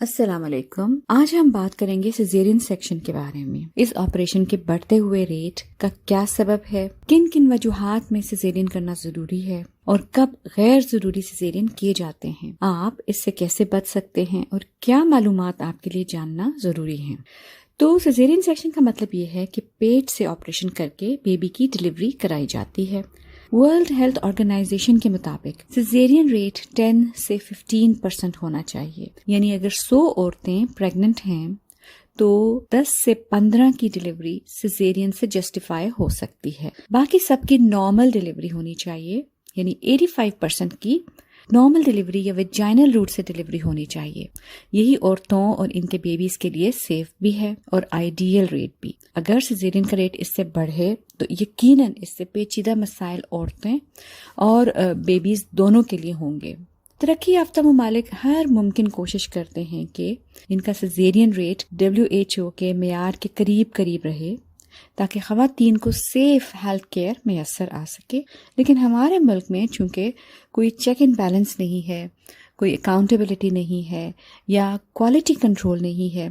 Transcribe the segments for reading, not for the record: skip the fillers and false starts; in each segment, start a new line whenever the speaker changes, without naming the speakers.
السلام علیکم. آج ہم بات کریں گے سیزیرین سیکشن کے بارے میں. اس آپریشن کے بڑھتے ہوئے ریٹ کا کیا سبب ہے، کن کن وجوہات میں سیزیرین کرنا ضروری ہے اور کب غیر ضروری سیزیرین کیے جاتے ہیں، آپ اس سے کیسے بچ سکتے ہیں اور کیا معلومات آپ کے لیے جاننا ضروری ہیں. تو سیزیرین سیکشن کا مطلب یہ ہے کہ پیٹ سے آپریشن کر کے بیبی کی ڈلیوری کرائی جاتی ہے. ورلڈ ہیلتھ آرگنائزیشن کے مطابق سیزیرین ریٹ 10 سے 15% ہونا چاہیے، یعنی اگر 100 عورتیں پریگننٹ ہیں تو 10 سے 15 کی ڈلیوری سیزیرین سے جسٹیفائی ہو سکتی ہے. باقی سب کی نارمل ڈلیوری ہونی چاہیے، یعنی 85% کی نارمل ڈلیوری یا ویجائنل روٹ سے ڈلیوری ہونی چاہیے. یہی عورتوں اور ان کے بیبیز کے لیے سیف بھی ہے اور آئیڈیل ریٹ بھی. اگر سیزیرین کا ریٹ اس سے بڑھے تو یقیناً اس سے پیچیدہ مسائل عورتیں اور بیبیز دونوں کے لیے ہوں گے. ترقی یافتہ ممالک ہر ممکن کوشش کرتے ہیں کہ ان کا سیزیرین ریٹ WHO کے معیار کے قریب رہے تاکہ خواتین کو سیف ہیلتھ کیئر میسر آ سکے. لیکن ہمارے ملک میں چونکہ کوئی چیک اینڈ بیلنس نہیں ہے، کوئی اکاؤنٹیبلٹی نہیں ہے، یا کوالٹی کنٹرول نہیں ہے،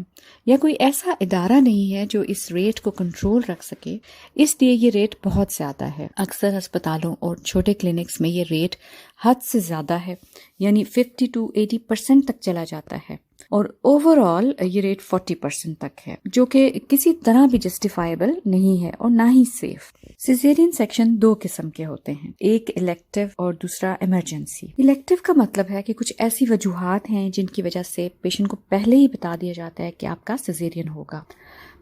یا کوئی ایسا ادارہ نہیں ہے جو اس ریٹ کو کنٹرول رکھ سکے، اس لیے یہ ریٹ بہت زیادہ ہے. اکثر ہسپتالوں اور چھوٹے کلینکس میں یہ ریٹ حد سے زیادہ ہے، یعنی 50 to 80% تک چلا جاتا ہے، اور اوور آل یہ ریٹ 40% تک ہے، جو کہ کسی طرح بھی جسٹیفائیبل نہیں ہے اور نہ ہی سیف. سیزیرین سیکشن 2 قسم کے ہوتے ہیں، ایک الیکٹیو اور دوسرا ایمرجنسی. الیکٹیو کا مطلب ہے کہ کچھ ایسی وجوہات ہیں جن کی وجہ سے پیشنٹ کو پہلے ہی بتا دیا جاتا ہے کہ آپ کا سیزیرین ہوگا.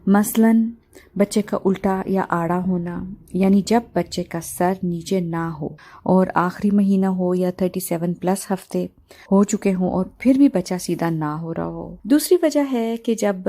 مثلاً بچے کا الٹا یا آڑا ہونا، یعنی جب بچے کا سر نیچے نہ ہو اور آخری مہینہ ہو یا 37+ ہفتے ہو چکے ہوں اور پھر بھی بچہ سیدھا نہ ہو رہا ہو. دوسری وجہ ہے کہ جب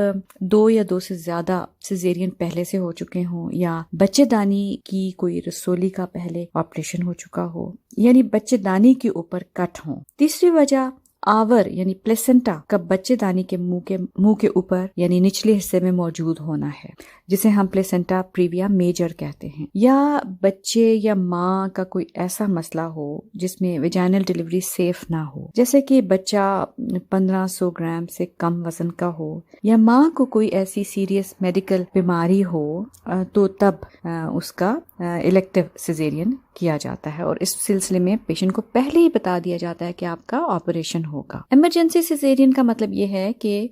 2 یا 2 سے زیادہ سیزیرین پہلے سے ہو چکے ہوں، یا بچے دانی کی کوئی رسولی کا پہلے آپریشن ہو چکا ہو، یعنی بچے دانی کے اوپر کٹ ہوں. تیسری وجہ آور یعنی پلیسنٹا کا بچے دانی کے منہ کے اوپر یعنی نچلے حصے میں موجود ہونا ہے، جسے ہم پلیسنٹا پریویا میجر کہتے ہیں. یا بچے یا ماں کا کوئی ایسا مسئلہ ہو جس میں ویجائنل ڈلیوری سیف نہ ہو، جیسے کہ بچہ 1500 گرام سے کم وزن کا ہو، یا ماں کو کوئی ایسی سیریس میڈیکل بیماری ہو، تو تب اس کا الیکٹیو سیزیرین کیا جاتا ہے، اور اس سلسلے میں پیشنٹ کو پہلے ہی بتا دیا جاتا ہے کہ آپ کا آپریشن ہوگا. ایمرجنسی سیزیرین کا مطلب یہ ہے کہ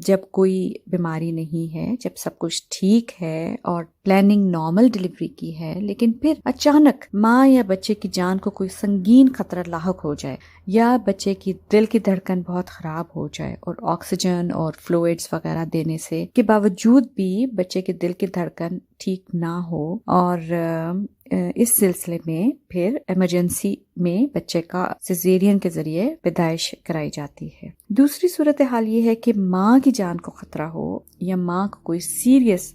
جب کوئی بیماری نہیں ہے، جب سب کچھ ٹھیک ہے اور پلاننگ نارمل ڈلیوری کی ہے، لیکن پھر اچانک ماں یا بچے کی جان کو کوئی سنگین خطرہ لاحق ہو جائے، یا بچے کی دل کی دھڑکن بہت خراب ہو جائے اور آکسیجن اور فلوئڈز وغیرہ دینے سے کے باوجود بھی بچے کے دل کی دھڑکن ٹھیک نہ ہو، اور اس سلسلے میں پھر ایمرجنسی میں بچے کا سیزیرین کے ذریعے پیدائش کرائی جاتی ہے. دوسری صورتحال یہ ہے کہ ماں کی جان کو خطرہ ہو، یا ماں کو کوئی سیریس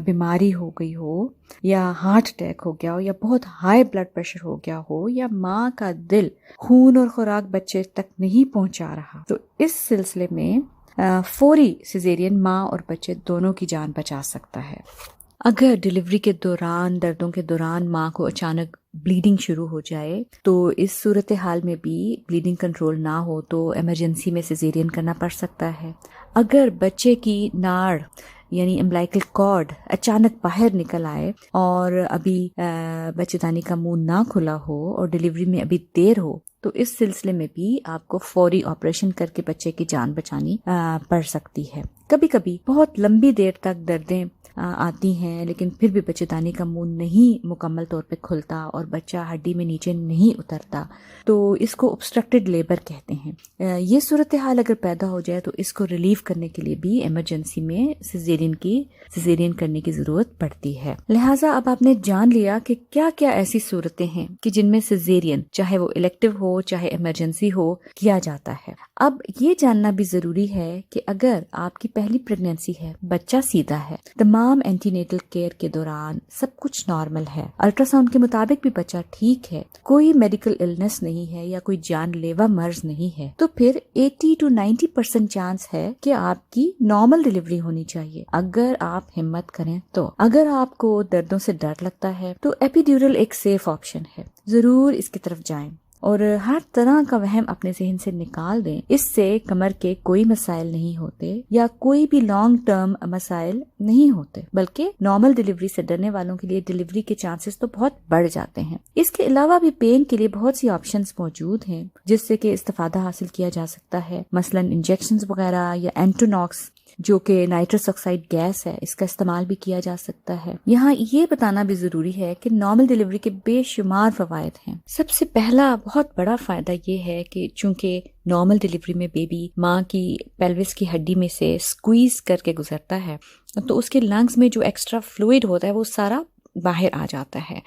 بیماری ہو گئی ہو، یا ہارٹ اٹیک ہو گیا ہو، یا بہت ہائی بلڈ پریشر ہو گیا ہو، یا ماں کا دل خون اور خوراک بچے تک نہیں پہنچا رہا. تو اس سلسلے میں فوری سیزیرین ماں اور بچے دونوں کی جان بچا سکتا ہے. اگر ڈلیوری کے دوران، دردوں کے دوران ماں کو اچانک بلیڈنگ شروع ہو جائے تو اس صورتحال میں بھی بلیڈنگ کنٹرول نہ ہو تو ایمرجنسی میں سیزیرین کرنا پڑ سکتا ہے. اگر بچے کی ناڑ یعنی امبلائکل کارڈ اچانک باہر نکل آئے اور ابھی بچے دانی کا منہ نہ کھلا ہو اور ڈلیوری میں ابھی دیر ہو، تو اس سلسلے میں بھی آپ کو فوری آپریشن کر کے بچے کی جان بچانی پڑ سکتی ہے. کبھی کبھی بہت لمبی دیر تک دردیں آتی ہیں، لیکن پھر بھی بچے دانی کا منہ نہیں مکمل طور پہ کھلتا اور بچہ ہڈی میں نیچے نہیں اترتا، تو اس کو obstructed لیبر کہتے ہیں. یہ صورتحال اگر پیدا ہو جائے تو اس کو ریلیف کرنے کے لیے بھی ایمرجنسی میں سیزیرین کرنے کی ضرورت پڑتی ہے. لہٰذا اب آپ نے جان لیا کہ کیا کیا ایسی صورتیں ہیں کہ جن میں سیزیرین، چاہے وہ الیکٹیو ہو چاہے ایمرجنسی ہو، کیا جاتا ہے. اب یہ جاننا بھی ضروری ہے کہ اگر آپ کی پہلی پریگنینسی ہے، بچہ سیدھا ہے، تمام اینٹی نیٹل کیئر کے دوران سب کچھ نارمل ہے، الٹرا ساؤنڈ کے مطابق بھی بچہ ٹھیک ہے، کوئی میڈیکل النس نہیں ہے یا کوئی جان لیوا مرض نہیں ہے، تو پھر 80 to 90% چانس ہے کہ آپ کی نارمل ڈلیوری ہونی چاہیے اگر آپ ہمت کریں تو. اگر آپ کو دردوں سے ڈر لگتا ہے تو ایپیڈیورل ایک سیف آپشن ہے، ضرور اس کی طرف جائیں. اور ہر طرح کا وہم اپنے ذہن سے نکال دیں. اس سے کمر کے کوئی مسائل نہیں ہوتے یا کوئی بھی لانگ ٹرم مسائل نہیں ہوتے، بلکہ نارمل ڈیلیوری سے ڈرنے والوں کے لیے ڈیلیوری کے چانسز تو بہت بڑھ جاتے ہیں. اس کے علاوہ بھی پین کے لیے بہت سی آپشنز موجود ہیں جس سے کہ استفادہ حاصل کیا جا سکتا ہے، مثلا انجیکشنز وغیرہ یا اینٹوناکس جو کہ نائٹرس آکسائڈ گیس ہے، اس کا استعمال بھی کیا جا سکتا ہے. یہاں یہ بتانا بھی ضروری ہے کہ نارمل ڈیلیوری کے بے شمار فوائد ہیں. سب سے پہلا بہت بڑا فائدہ یہ ہے کہ چونکہ نارمل ڈیلیوری میں بیبی ماں کی پیلوس کی ہڈی میں سے سکویز کر کے گزرتا ہے تو اس کے لنگز میں جو ایکسٹرا فلوئڈ ہوتا ہے وہ سارا باہر آ جاتا ہے،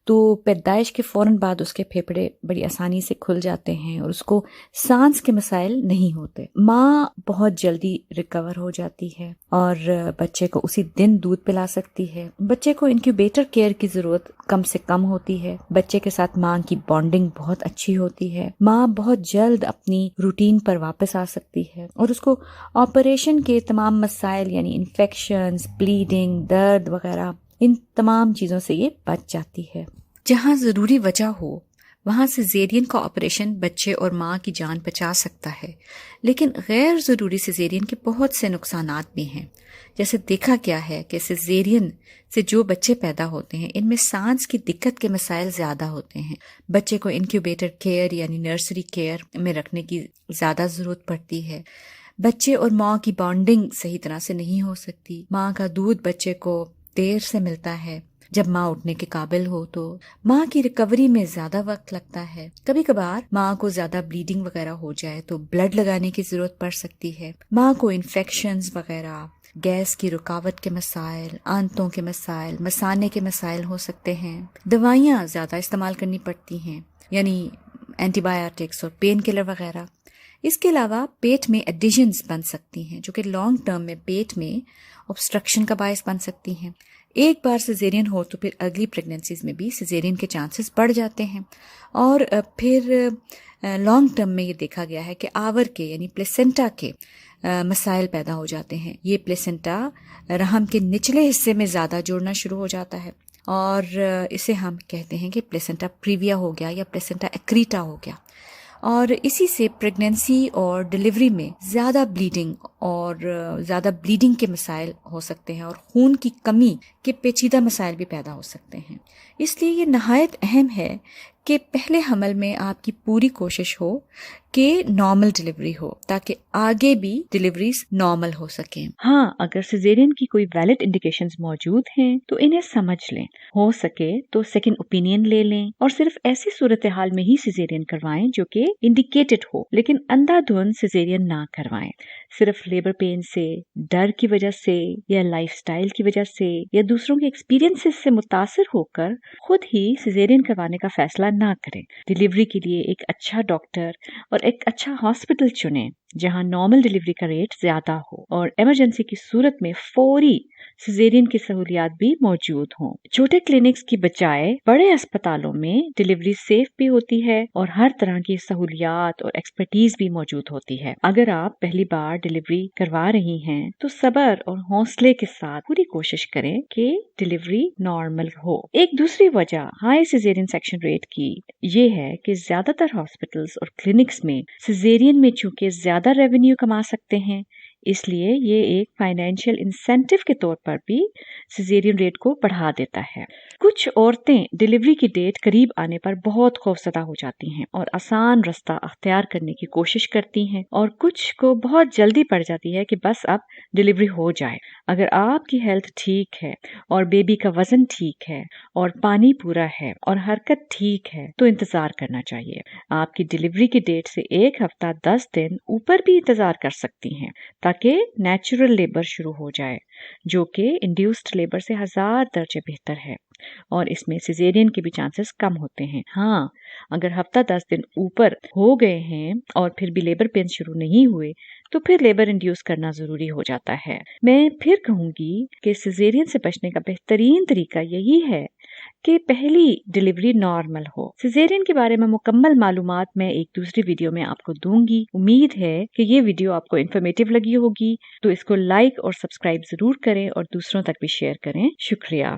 تو پیدائش کے فوراً بعد اس کے پھیپھڑے بڑی آسانی سے کھل جاتے ہیں اور اس کو سانس کے مسائل نہیں ہوتے. ماں بہت جلدی ریکور ہو جاتی ہے اور بچے کو اسی دن دودھ پلا سکتی ہے. بچے کو انکیوبیٹر کیئر کی ضرورت کم سے کم ہوتی ہے. بچے کے ساتھ ماں کی بانڈنگ بہت اچھی ہوتی ہے. ماں بہت جلد اپنی روٹین پر واپس آ سکتی ہے اور اس کو آپریشن کے تمام مسائل یعنی انفیکشنز، بلیڈنگ، درد وغیرہ ان تمام چیزوں سے یہ بچ جاتی ہے. جہاں ضروری وجہ ہو وہاں سیزیرین کا آپریشن بچے اور ماں کی جان بچا سکتا ہے، لیکن غیر ضروری سیزیرین کے بہت سے نقصانات بھی ہیں. جیسے دیکھا گیا ہے کہ سیزیرین سے جو بچے پیدا ہوتے ہیں ان میں سانس کی دقت کے مسائل زیادہ ہوتے ہیں. بچے کو انکیوبیٹر کیئر یعنی نرسری کیئر میں رکھنے کی زیادہ ضرورت پڑتی ہے. بچے اور ماں کی بانڈنگ صحیح طرح سے نہیں ہو سکتی. ماں کا دودھ بچے کو دیر سے ملتا ہے. جب ماں اٹھنے کے قابل ہو تو ماں کی ریکوری میں زیادہ وقت لگتا ہے. کبھی کبھار ماں کو زیادہ بلیڈنگ وغیرہ ہو جائے تو بلڈ لگانے کی ضرورت پڑ سکتی ہے. ماں کو انفیکشنز وغیرہ، گیس کی رکاوٹ کے مسائل، آنتوں کے مسائل، مثانے کے مسائل ہو سکتے ہیں. دوائیاں زیادہ استعمال کرنی پڑتی ہیں یعنی اینٹی بایوٹکس اور پین کلر وغیرہ. اس کے علاوہ پیٹ میں ایڈیشنز بن سکتی ہیں جو کہ لانگ ٹرم میں پیٹ میں obstruction کا باعث بن سکتی ہیں. ایک بار سیزیرین ہو تو پھر اگلی پریگننسیز میں بھی سیزیرین کے چانسز بڑھ جاتے ہیں اور پھر لانگ ٹرم میں یہ دیکھا گیا ہے کہ آور کے یعنی پلیسنٹا کے مسائل پیدا ہو جاتے ہیں. یہ پلیسنٹا رحم کے نچلے حصے میں زیادہ جوڑنا شروع ہو جاتا ہے اور اسے ہم کہتے ہیں کہ پلیسنٹا پریویا ہو گیا یا پلیسنٹا ایکریٹا ہو گیا، اور اسی سے پریگننسی اور ڈیلیوری میں زیادہ بلیڈنگ کے مسائل ہو سکتے ہیں اور خون کی کمی کے پیچیدہ مسائل بھی پیدا ہو سکتے ہیں. اس لیے یہ نہایت اہم ہے کہ پہلے حمل میں آپ کی پوری کوشش ہو کہ نارمل ڈیلیوری ہو تاکہ آگے بھی ڈیلیوریز نارمل ہو سکیں. ہاں، اگر سیزیرین کی کوئی ویلڈ انڈیکیشنز موجود ہیں تو انہیں سمجھ لیں. ہو سکے تو سیکنڈ اوپینین لے لیں اور صرف ایسی صورتحال میں ہی سیزیرین کروائیں جو کہ انڈیکیٹڈ ہو، لیکن اندھا دھند سیزیرین نہ کروائیں. صرف لیبر پین سے، ڈر کی وجہ سے یا لائف سٹائل کی وجہ سے یا دوسروں کے ایکسپیرینس سے متاثر ہو کر خود ہی سیزیرین کروانے کا فیصلہ نہ کریں. ڈیلیوری کے لیے ایک اچھا ڈاکٹر اور ایک اچھا ہاسپٹل چنیں جہاں نارمل ڈیلیوری کا ریٹ زیادہ ہو اور ایمرجنسی کی صورت میں فوری سیزیرین کی سہولیات بھی موجود ہوں. چھوٹے کلینکس کی بجائے بڑے اسپتالوں میں ڈیلیوری سیف بھی ہوتی ہے اور ہر طرح کی سہولیات اور ایکسپرٹیز بھی موجود ہوتی ہے. اگر آپ پہلی بار ڈیلیوری کروا رہی ہیں تو صبر اور حوصلے کے ساتھ پوری کوشش کریں کہ ڈیلیوری نارمل ہو. ایک دوسری وجہ ہائی سیزیرین سیکشن ریٹ کی یہ ہے کہ زیادہ تر ہاسپٹلز اور کلینکس میں سیزیرین میں چونکہ زیادہ ریونیو کما سکتے ہیں، اس لیے یہ ایک فائنینشیل انسینٹیو کے طور پر بھی سیزیرین ریٹ کو بڑھا دیتا ہے. کچھ عورتیں ڈیلیوری کی ڈیٹ قریب آنے پر بہت خوفزدہ ہو جاتی ہیں اور آسان رستہ اختیار کرنے کی کوشش کرتی ہیں، اور کچھ کو بہت جلدی پڑ جاتی ہے کہ بس اب ڈیلیوری ہو جائے. اگر آپ کی ہیلتھ ٹھیک ہے اور بیبی کا وزن ٹھیک ہے اور پانی پورا ہے اور حرکت ٹھیک ہے تو انتظار کرنا چاہیے. آپ کی ڈیلیوری کی ڈیٹ سے 1 ہفتہ 10 دن اوپر بھی انتظار کر سکتی ہیں تاکہ نیچرل لیبر شروع ہو جائے، جو کہ انڈیوسڈ لیبر سے 1000 درجے بہتر ہے اور اس میں سیزیرین کے بھی چانسز کم ہوتے ہیں. ہاں، اگر ہفتہ 10 دن اوپر ہو گئے ہیں اور پھر بھی لیبر پین شروع نہیں ہوئے تو پھر لیبر انڈیوس کرنا ضروری ہو جاتا ہے. میں پھر کہوں گی کہ سیزیرین سے بچنے کا بہترین طریقہ یہی ہے کہ پہلی ڈیلیوری نارمل ہو. سیزیرین کے بارے میں مکمل معلومات میں ایک دوسری ویڈیو میں آپ کو دوں گی. امید ہے کہ یہ ویڈیو آپ کو انفارمیٹیو لگی ہوگی، تو اس کو لائک اور سبسکرائب ضرور کریں اور دوسروں تک بھی شیئر کریں. شکریہ.